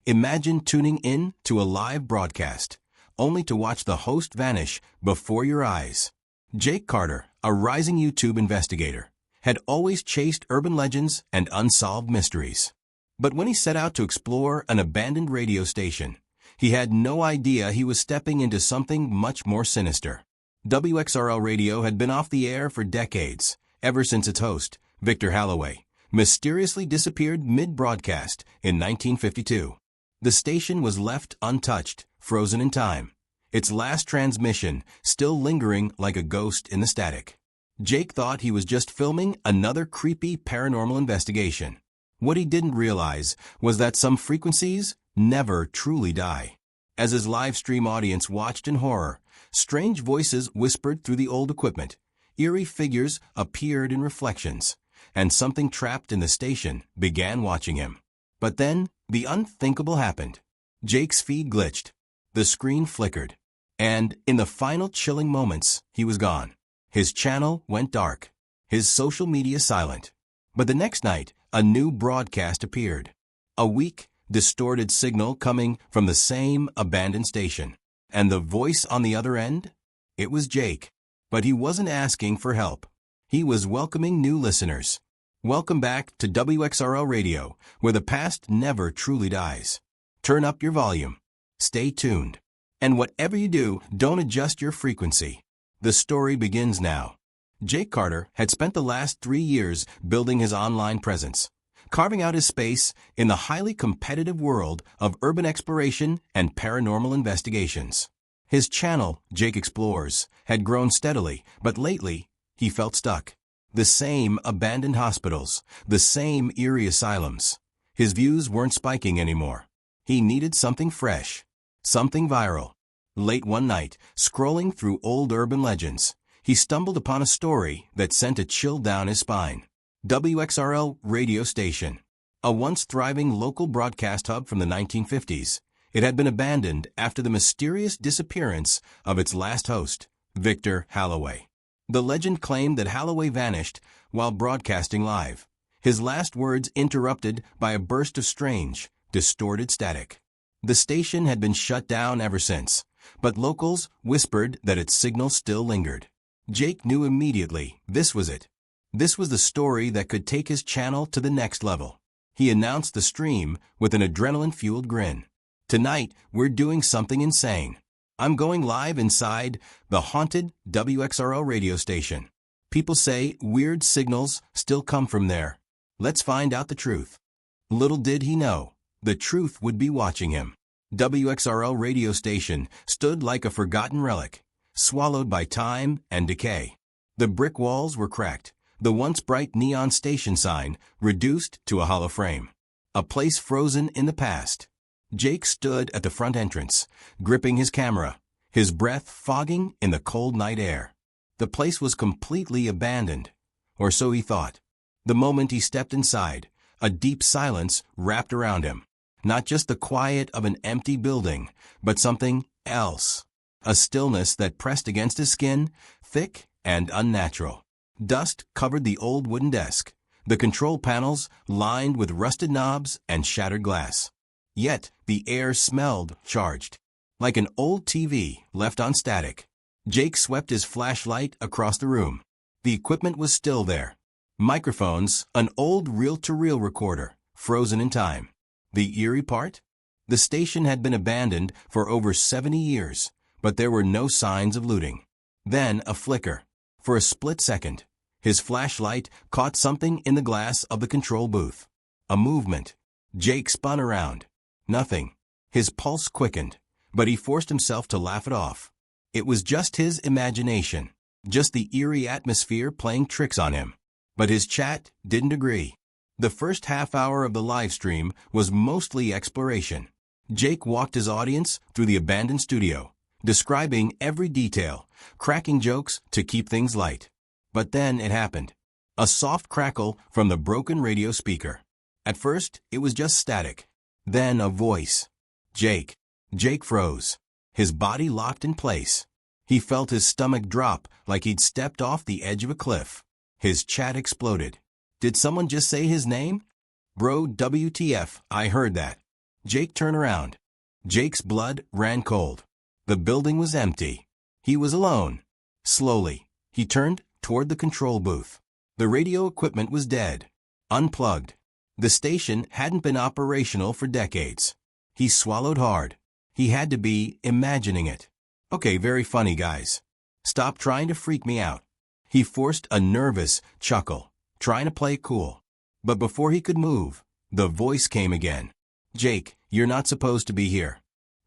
Imagine tuning in to a live broadcast, only to watch the host vanish before your eyes. Jake Carter, a rising YouTube investigator, had always chased urban legends and unsolved mysteries. But when he set out to explore an abandoned radio station, he had no idea he was stepping into something much more sinister. WXRL Radio had been off the air for decades, ever since its host, Victor Halloway, mysteriously disappeared mid-broadcast in 1952. The station was left untouched, frozen in time, its last transmission still lingering like a ghost in the static. Jake thought he was just filming another creepy paranormal investigation. What he didn't realize was that some frequencies never truly die. As his live stream audience watched in horror, strange voices whispered through the old equipment, eerie figures appeared in reflections, and something trapped in the station began watching him. But then, the unthinkable happened. Jake's feed glitched, the screen flickered, and in the final chilling moments, he was gone. His channel went dark, his social media silent. But the next night, a new broadcast appeared. A weak, distorted signal coming from the same abandoned station. And the voice on the other end? It was Jake. But he wasn't asking for help. He was welcoming new listeners. Welcome back to WXRL Radio, where the past never truly dies. Turn up your volume. Stay tuned. And whatever you do, don't adjust your frequency. The story begins now. Jake Carter had spent the last 3 years building his online presence, carving out his space in the highly competitive world of urban exploration and paranormal investigations. His channel, Jake Explores, had grown steadily, but lately, he felt stuck. The same abandoned hospitals, the same eerie asylums. His views weren't spiking anymore. He needed something fresh, something viral. Late one night, scrolling through old urban legends, he stumbled upon a story that sent a chill down his spine. WXRL radio station. A once thriving local broadcast hub from the 1950s, it had been abandoned after the mysterious disappearance of its last host, Victor Halloway. The legend claimed that Halloway vanished while broadcasting live, his last words interrupted by a burst of strange, distorted static. The station had been shut down ever since, but locals whispered that its signal still lingered. Jake knew immediately this was it. This was the story that could take his channel to the next level. He announced the stream with an adrenaline-fueled grin. Tonight, we're doing something insane. I'm going live inside the haunted WXRL radio station. People say weird signals still come from there. Let's find out the truth. Little did he know, the truth would be watching him. WXRL radio station stood like a forgotten relic, swallowed by time and decay. The brick walls were cracked, the once bright neon station sign reduced to a hollow frame. A place frozen in the past. Jake stood at the front entrance, gripping his camera, his breath fogging in the cold night air. The place was completely abandoned, or so he thought. The moment he stepped inside, a deep silence wrapped around him. Not just the quiet of an empty building, but something else. A stillness that pressed against his skin, thick and unnatural. Dust covered the old wooden desk, the control panels lined with rusted knobs and shattered glass. Yet the air smelled charged, like an old TV left on static. Jake swept his flashlight across the room. The equipment was still there. Microphones, an old reel-to-reel recorder, frozen in time. The eerie part? The station had been abandoned for over 70 years, but there were no signs of looting. Then a flicker. For a split second, his flashlight caught something in the glass of the control booth. A movement. Jake spun around. Nothing. His pulse quickened, but he forced himself to laugh it off. It was just his imagination, just the eerie atmosphere playing tricks on him. But his chat didn't agree. The first half hour of the live stream was mostly exploration. Jake walked his audience through the abandoned studio, describing every detail, cracking jokes to keep things light. But then it happened. A soft crackle from the broken radio speaker. At first, it was just static. Then a voice. Jake. Jake froze. His body locked in place. He felt his stomach drop like he'd stepped off the edge of a cliff. His chat exploded. Did someone just say his name? Bro, WTF, I heard that. Jake turned around. Jake's blood ran cold. The building was empty. He was alone. Slowly, he turned toward the control booth. The radio equipment was dead. Unplugged. The station hadn't been operational for decades. He swallowed hard. He had to be imagining it. Okay, very funny, guys. Stop trying to freak me out. He forced a nervous chuckle, trying to play cool. But before he could move, the voice came again. Jake, you're not supposed to be here.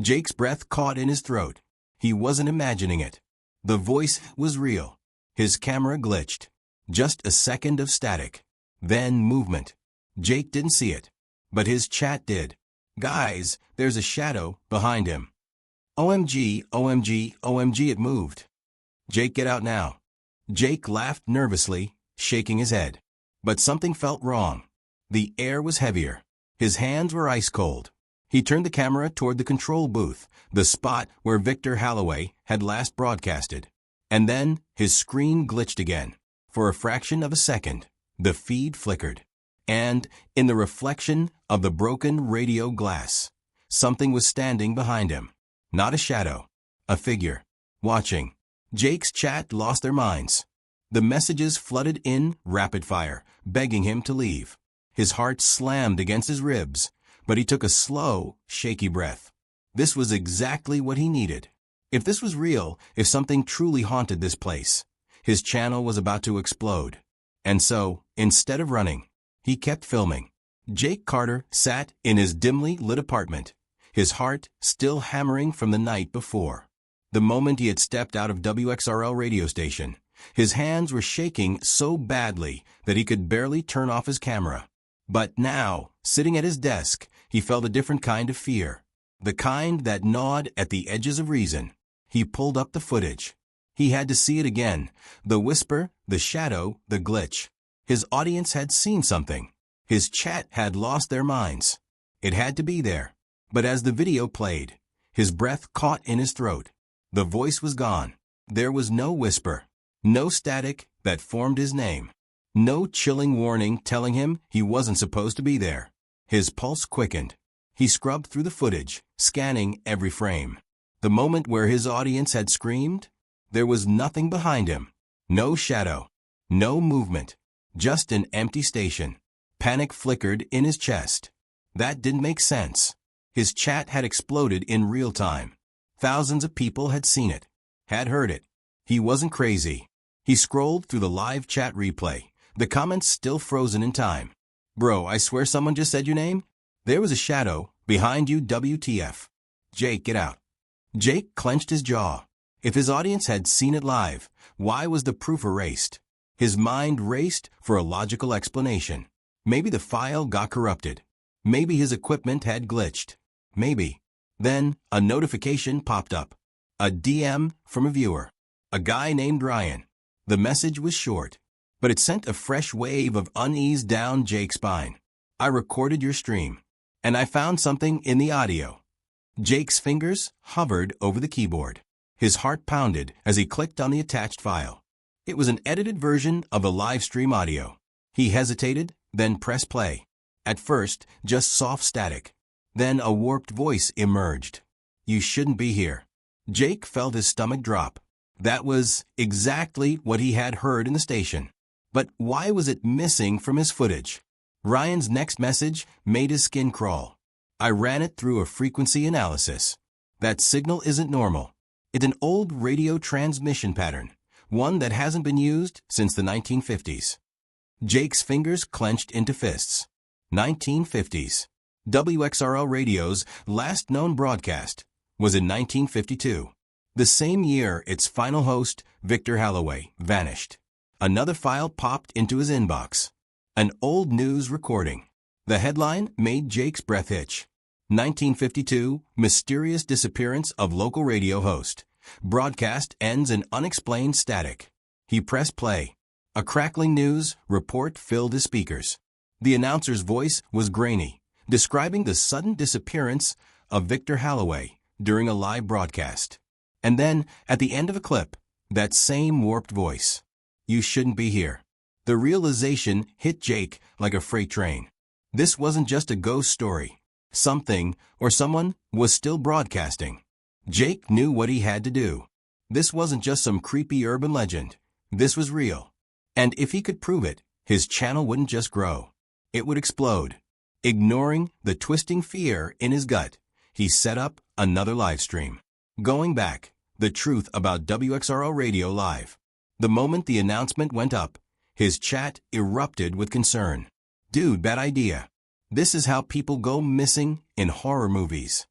Jake's breath caught in his throat. He wasn't imagining it. The voice was real. His camera glitched. Just a second of static. Then movement. Jake didn't see it. But his chat did. Guys, there's a shadow behind him. OMG, OMG, OMG, it moved. Jake, get out now. Jake laughed nervously, shaking his head. But something felt wrong. The air was heavier. His hands were ice cold. He turned the camera toward the control booth, the spot where Victor Halloway had last broadcasted. And then his screen glitched again. For a fraction of a second, the feed flickered. And, in the reflection of the broken radio glass, something was standing behind him. Not a shadow. A figure. Watching. Jake's chat lost their minds. The messages flooded in rapid fire, begging him to leave. His heart slammed against his ribs, but he took a slow, shaky breath. This was exactly what he needed. If this was real, if something truly haunted this place, his channel was about to explode. And so, instead of running, he kept filming. Jake Carter sat in his dimly lit apartment, his heart still hammering from the night before. The moment he had stepped out of WXRL radio station, his hands were shaking so badly that he could barely turn off his camera. But now, sitting at his desk, he felt a different kind of fear. The kind that gnawed at the edges of reason. He pulled up the footage. He had to see it again. The whisper, the shadow, the glitch. His audience had seen something. His chat had lost their minds. It had to be there. But as the video played, his breath caught in his throat. The voice was gone. There was no whisper. No static that formed his name. No chilling warning telling him he wasn't supposed to be there. His pulse quickened. He scrubbed through the footage, scanning every frame. The moment where his audience had screamed, there was nothing behind him. No shadow. No movement. Just an empty station. Panic flickered in his chest. That didn't make sense. His chat had exploded in real time. Thousands of people had seen it, had heard it. He wasn't crazy. He scrolled through the live chat replay, the comments still frozen in time. Bro, I swear someone just said your name? There was a shadow behind you, WTF. Jake, get out. Jake clenched his jaw. If his audience had seen it live, why was the proof erased? His mind raced for a logical explanation. Maybe the file got corrupted. Maybe his equipment had glitched. Maybe. Then, a notification popped up. A DM from a viewer. A guy named Ryan. The message was short, but it sent a fresh wave of unease down Jake's spine. I recorded your stream, and I found something in the audio. Jake's fingers hovered over the keyboard. His heart pounded as he clicked on the attached file. It was an edited version of a live stream audio. He hesitated, then pressed play. At first, just soft static. Then a warped voice emerged. You shouldn't be here. Jake felt his stomach drop. That was exactly what he had heard in the station. But why was it missing from his footage? Ryan's next message made his skin crawl. I ran it through a frequency analysis. That signal isn't normal. It's an old radio transmission pattern, one that hasn't been used since the 1950s. Jake's fingers clenched into fists. 1950s. WXRL Radio's last known broadcast was in 1952. The same year its final host, Victor Halloway, vanished. Another file popped into his inbox. An old news recording. The headline made Jake's breath hitch. 1952, mysterious disappearance of local radio host. Broadcast ends in unexplained static. He pressed play. A crackling news report filled his speakers. The announcer's voice was grainy, describing the sudden disappearance of Victor Halloway during a live broadcast. And then, at the end of a clip, that same warped voice. You shouldn't be here. The realization hit Jake like a freight train. This wasn't just a ghost story. Something or someone was still broadcasting. Jake knew what he had to do. This wasn't just some creepy urban legend. This was real. And if he could prove it, his channel wouldn't just grow. It would explode. Ignoring the twisting fear in his gut, he set up another live stream. Going back, the truth about WXRO Radio Live. The moment the announcement went up, his chat erupted with concern. Dude, bad idea. This is how people go missing in horror movies.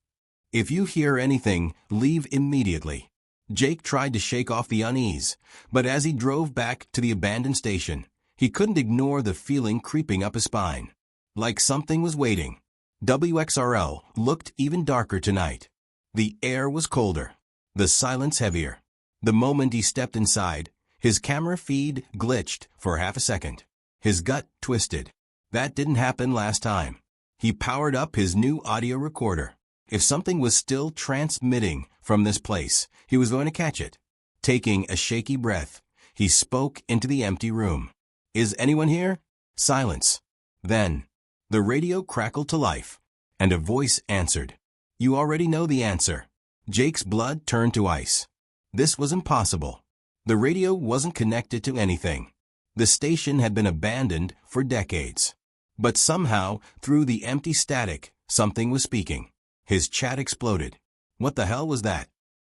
If you hear anything, leave immediately. Jake tried to shake off the unease, but as he drove back to the abandoned station, he couldn't ignore the feeling creeping up his spine. Like something was waiting. WXRL looked even darker tonight. The air was colder, the silence heavier. The moment he stepped inside, his camera feed glitched for half a second. His gut twisted. That didn't happen last time. He powered up his new audio recorder. If something was still transmitting from this place, he was going to catch it. Taking a shaky breath, he spoke into the empty room. Is anyone here? Silence. Then, the radio crackled to life, and a voice answered. You already know the answer. Jake's blood turned to ice. This was impossible. The radio wasn't connected to anything. The station had been abandoned for decades. But somehow, through the empty static, something was speaking. His chat exploded. What the hell was that?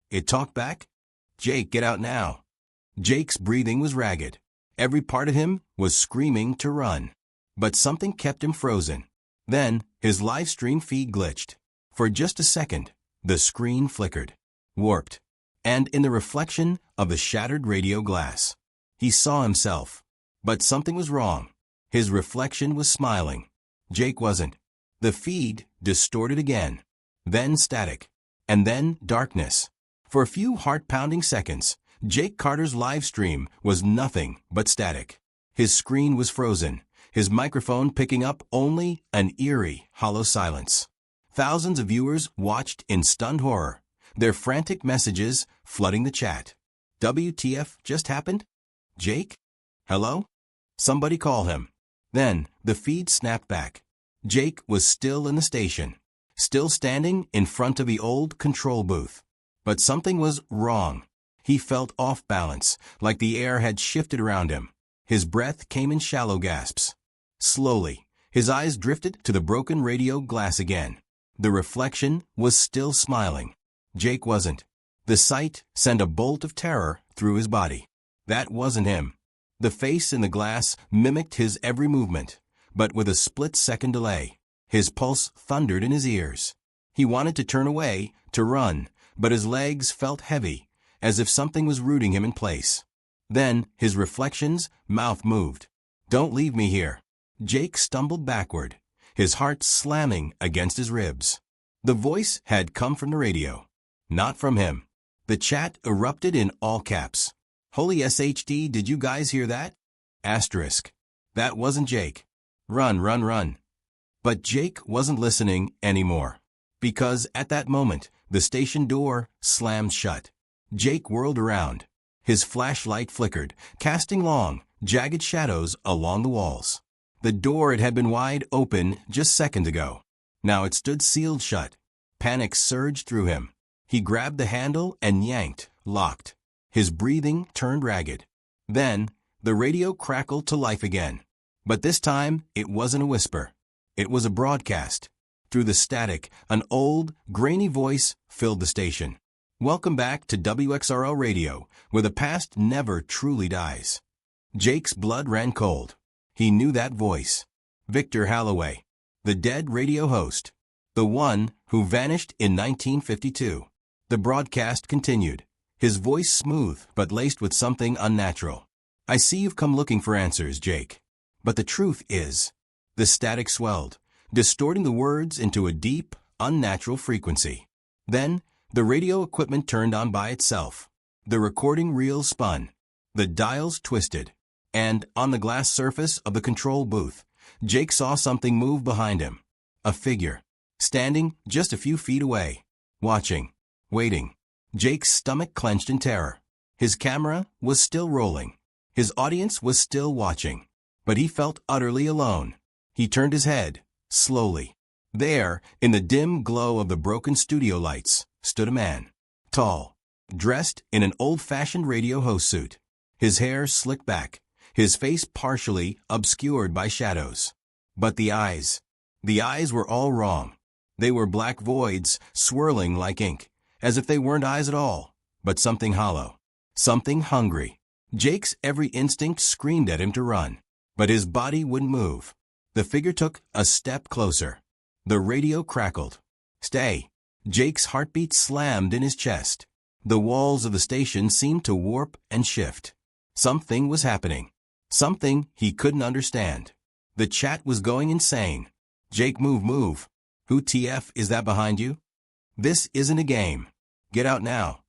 It talked back? Jake, get out now. Jake's breathing was ragged. Every part of him was screaming to run. But something kept him frozen. Then, his live stream feed glitched. For just a second, the screen flickered, warped, and in the reflection of the shattered radio glass, he saw himself. But something was wrong. His reflection was smiling. Jake wasn't. The feed distorted again. Then static. And then darkness. For a few heart-pounding seconds, Jake Carter's live stream was nothing but static. His screen was frozen, his microphone picking up only an eerie, hollow silence. Thousands of viewers watched in stunned horror, their frantic messages flooding the chat. WTF just happened? Jake? Hello? Somebody call him. Then, the feed snapped back. Jake was still in the station, still standing in front of the old control booth. But something was wrong. He felt off balance, like the air had shifted around him. His breath came in shallow gasps. Slowly, his eyes drifted to the broken radio glass again. The reflection was still smiling. Jake wasn't. The sight sent a bolt of terror through his body. That wasn't him. The face in the glass mimicked his every movement, but with a split-second delay. His pulse thundered in his ears. He wanted to turn away, to run, but his legs felt heavy, as if something was rooting him in place. Then, his reflection's mouth moved. Don't leave me here. Jake stumbled backward, his heart slamming against his ribs. The voice had come from the radio, not from him. The chat erupted in all caps. Holy SHD, did you guys hear that? Asterisk. That wasn't Jake. Run, run, run. But Jake wasn't listening anymore. Because at that moment, the station door slammed shut. Jake whirled around. His flashlight flickered, casting long, jagged shadows along the walls. The door it had been wide open just seconds ago. Now it stood sealed shut. Panic surged through him. He grabbed the handle and yanked, locked. His breathing turned ragged. Then, the radio crackled to life again. But this time, it wasn't a whisper. It was a broadcast. Through the static, an old, grainy voice filled the station. Welcome back to WXRL Radio, where the past never truly dies. Jake's blood ran cold. He knew that voice. Victor Halloway, the dead radio host. The one who vanished in 1952. The broadcast continued. His voice smooth, but laced with something unnatural. I see you've come looking for answers, Jake. But the truth is, the static swelled, distorting the words into a deep, unnatural frequency. Then, the radio equipment turned on by itself. The recording reel spun. The dials twisted. And, on the glass surface of the control booth, Jake saw something move behind him. A figure, standing just a few feet away, watching, waiting. Jake's stomach clenched in terror. His camera was still rolling. His audience was still watching. But he felt utterly alone. He turned his head, slowly. There, in the dim glow of the broken studio lights, stood a man. Tall, dressed in an old-fashioned radio host suit. His hair slicked back, his face partially obscured by shadows. But the eyes were all wrong. They were black voids, swirling like ink, as if they weren't eyes at all, but something hollow, something hungry. Jake's every instinct screamed at him to run, but his body wouldn't move. The figure took a step closer. The radio crackled. "Stay!" Jake's heartbeat slammed in his chest. The walls of the station seemed to warp and shift. Something was happening. Something he couldn't understand. The chat was going insane. "Jake, move. Who TF is that behind you? This isn't a game. Get out now."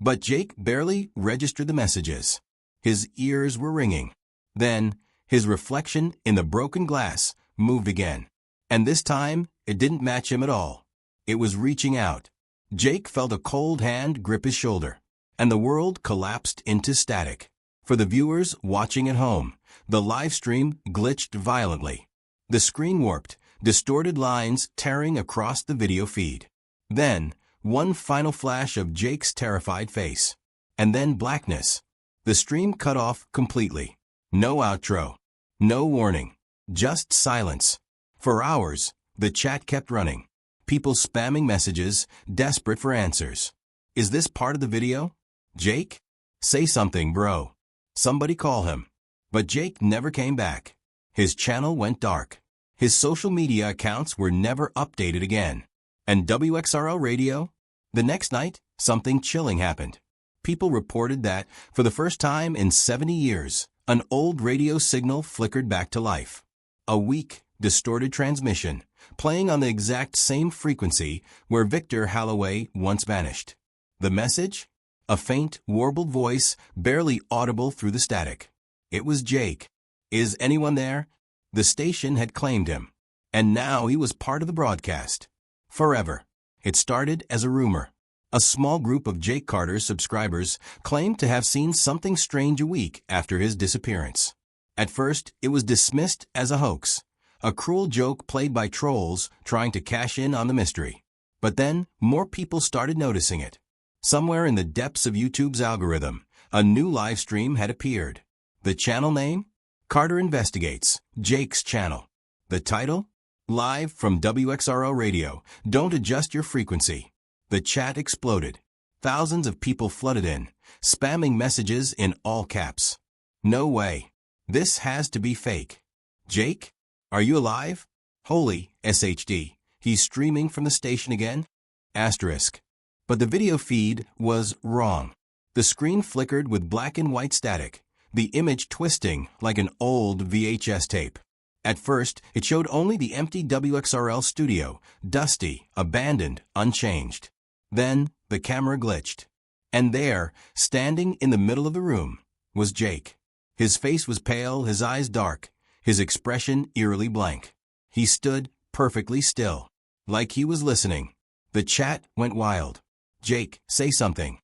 But Jake barely registered the messages. His ears were ringing. Then, his reflection in the broken glass moved again. And this time, it didn't match him at all. It was reaching out. Jake felt a cold hand grip his shoulder, and the world collapsed into static. For the viewers watching at home, the live stream glitched violently. The screen warped, distorted lines tearing across the video feed. Then, one final flash of Jake's terrified face. And then blackness. The stream cut off completely. No outro. No warning. Just silence. For hours, the chat kept running. People spamming messages, desperate for answers. "Is this part of the video? Jake? Say something, bro. Somebody call him." But Jake never came back. His channel went dark. His social media accounts were never updated again. And WXRL Radio? The next night, something chilling happened. People reported that, for the first time in 70 years, an old radio signal flickered back to life. A weak, distorted transmission, playing on the exact same frequency where Victor Halloway once vanished. The message? A faint, warbled voice, barely audible through the static. It was Jake. "Is anyone there?" The station had claimed him, and now he was part of the broadcast. Forever. It started as a rumor. A small group of Jake Carter's subscribers claimed to have seen something strange a week after his disappearance. At first, it was dismissed as a hoax, a cruel joke played by trolls trying to cash in on the mystery. But then, more people started noticing it. Somewhere in the depths of YouTube's algorithm, a new live stream had appeared. The channel name? Carter Investigates, Jake's channel. The title? Live from WXRO Radio, don't adjust your frequency. The chat exploded. Thousands of people flooded in, spamming messages in all caps. "No way. This has to be fake. Jake? Are you alive? Holy SHD. He's streaming from the station again? Asterisk." But the video feed was wrong. The screen flickered with black and white static, the image twisting like an old VHS tape. At first, it showed only the empty WXRL studio, dusty, abandoned, unchanged. Then, the camera glitched. And there, standing in the middle of the room, was Jake. His face was pale, his eyes dark, his expression eerily blank. He stood perfectly still, like he was listening. The chat went wild. "Jake, say something.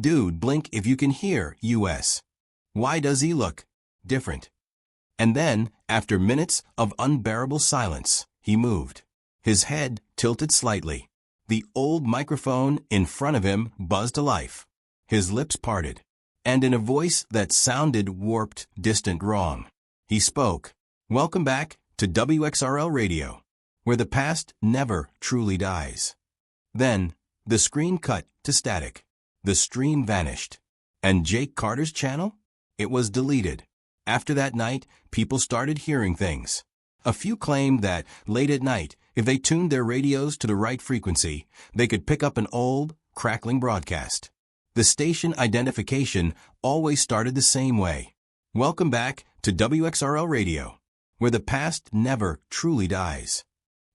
Dude, blink if you can hear, US. Why does he look different?" And then, after minutes of unbearable silence, he moved. His head tilted slightly. The old microphone in front of him buzzed to life. His lips parted. And in a voice that sounded warped, distant, wrong, he spoke. "Welcome back to WXRL Radio, where the past never truly dies." Then, the screen cut to static. The stream vanished. And Jake Carter's channel? It was deleted. After that night, people started hearing things. A few claimed that, late at night, if they tuned their radios to the right frequency, they could pick up an old, crackling broadcast. The station identification always started the same way. "Welcome back to WXRL Radio, where the past never truly dies."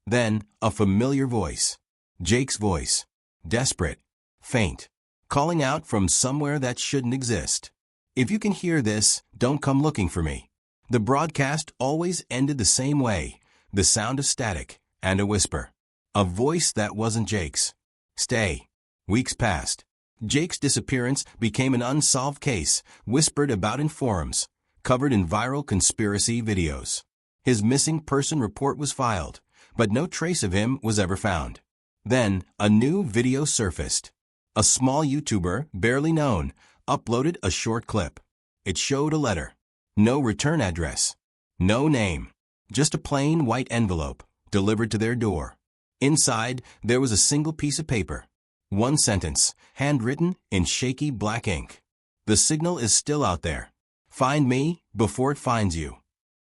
Then, a familiar voice. Jake's voice. Desperate. Faint. Calling out from somewhere that shouldn't exist. "If you can hear this, don't come looking for me." The broadcast always ended the same way, the sound of static, and a whisper. A voice that wasn't Jake's. "Stay." Weeks passed. Jake's disappearance became an unsolved case, whispered about in forums, covered in viral conspiracy videos. His missing person report was filed, but no trace of him was ever found. Then, a new video surfaced. A small YouTuber, barely known, uploaded a short clip. It showed a letter. No return address. No name. Just a plain white envelope, delivered to their door. Inside, there was a single piece of paper. One sentence, handwritten in shaky black ink. The signal is still out there. Find me before it finds you.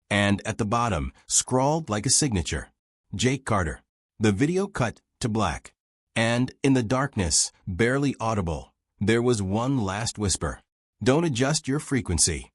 And at the bottom, scrawled like a signature, Jake Carter. The video cut to black. And in the darkness, barely audible, there was one last whisper. Don't adjust your frequency.